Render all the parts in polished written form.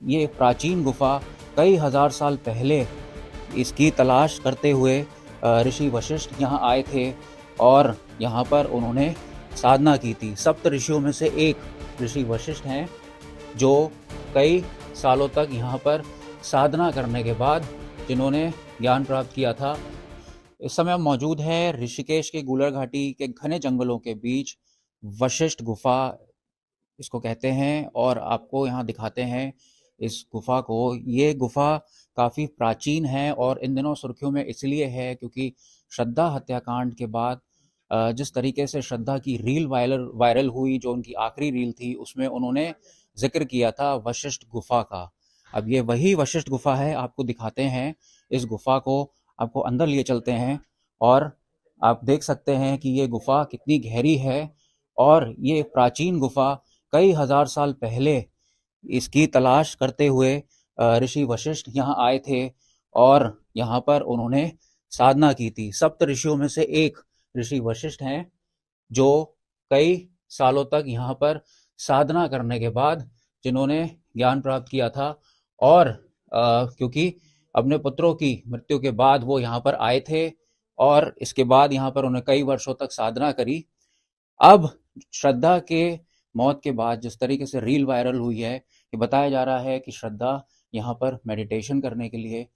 ये प्राचीन गुफा कई हजार साल पहले इसकी तलाश करते हुए ऋषि वशिष्ठ यहाँ आए थे और यहाँ पर उन्होंने साधना की थी। सप्त ऋषियों में से एक ऋषि वशिष्ठ हैं जो कई सालों तक यहाँ पर साधना करने के बाद जिन्होंने ज्ञान प्राप्त किया था। इस समय हम मौजूद हैं ऋषिकेश के गूलर घाटी के घने जंगलों के बीच। वशिष्ठ गुफा इसको कहते हैं और आपको यहाँ दिखाते हैं इस गुफा को। ये गुफा काफ़ी प्राचीन है और इन दिनों सुर्खियों में इसलिए है क्योंकि श्रद्धा हत्याकांड के बाद जिस तरीके से श्रद्धा की रील वायरल हुई, जो उनकी आखिरी रील थी, उसमें उन्होंने जिक्र किया था वशिष्ठ गुफा का। अब ये वही वशिष्ठ गुफा है, आपको दिखाते हैं इस गुफा को, आपको अंदर लिए चलते हैं और आप देख सकते हैं कि ये गुफा कितनी गहरी है। और ये प्राचीन गुफा कई हजार साल पहले इसकी तलाश करते हुए ऋषि वशिष्ठ यहाँ आए थे और यहाँ पर उन्होंने साधना की थी। सप्त ऋषियों में से एक ऋषि वशिष्ठ हैं जो कई सालों तक यहाँ पर साधना करने के बाद जिन्होंने ज्ञान प्राप्त किया था और क्योंकि अपने पुत्रों की मृत्यु के बाद वो यहाँ पर आए थे और इसके बाद यहाँ पर उन्हें कई वर्षों तक साधना करी। अब श्रद्धा के मौत के बाद जिस तरीके से रील वायरल हुई है, ये बताया जा रहा है कि श्रद्धा यहाँ पर मेडिटेशन करने के लिए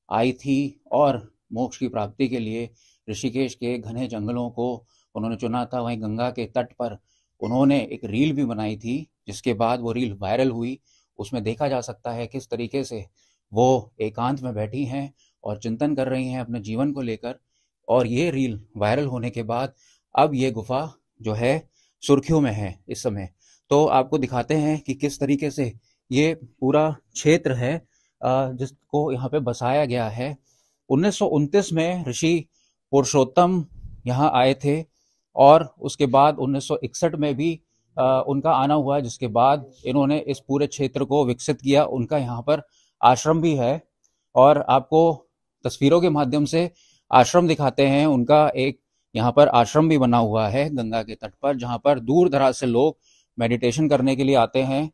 आई थी और मोक्ष की प्राप्ति के लिए ऋषिकेश के घने जंगलों को उन्होंने चुना था। वहीं गंगा के तट पर उन्होंने एक रील भी बनाई थी, जिसके बाद वो रील वायरल हुई। उसमें देखा जा सकता है किस तरीके से वो एकांत में बैठी हैं और चिंतन कर रही हैं अपने जीवन को लेकर। और ये रील वायरल होने के बाद अब ये गुफा जो है सुर्खियों में है इस समय। तो आपको दिखाते हैं कि किस तरीके से ये पूरा क्षेत्र है जिसको यहाँ पे बसाया गया है। 1929 में ऋषि पुरुषोत्तम यहाँ आए थे और उसके बाद 1961 में भी उनका आना हुआ, जिसके बाद इन्होंने इस पूरे क्षेत्र को विकसित किया। उनका यहाँ पर आश्रम भी है और आपको तस्वीरों के माध्यम से आश्रम दिखाते हैं। उनका एक यहाँ पर आश्रम भी बना हुआ है गंगा के तट पर, जहाँ पर दूर दराज से लोग मेडिटेशन करने के लिए आते हैं,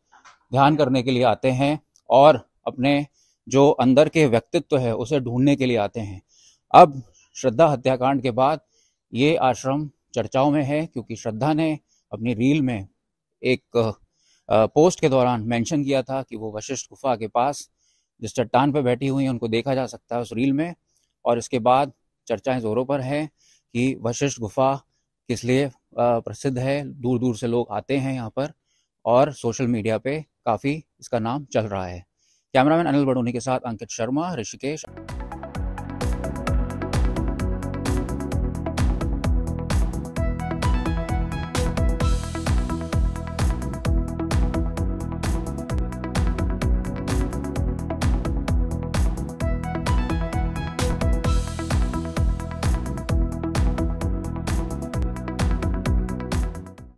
ध्यान करने के लिए आते हैं और अपने जो अंदर के व्यक्तित्व है उसे ढूंढने के लिए आते हैं। अब श्रद्धा हत्याकांड के बाद ये आश्रम चर्चाओं में है क्योंकि श्रद्धा ने अपनी रील में एक पोस्ट के दौरान मेंशन किया था कि वो वशिष्ठ गुफा के पास जिस चट्टान पर बैठी हुई हैं उनको देखा जा सकता है उस रील में। और इसके बाद चर्चाएं जोरों पर हैं कि वशिष्ठ गुफा किस लिए प्रसिद्ध है। दूर दूर से लोग आते हैं यहाँ पर और सोशल मीडिया पे काफ़ी इसका नाम चल रहा है। कैमरामैन अनिल बड़ोनी के साथ अंकित शर्मा, ऋषिकेश।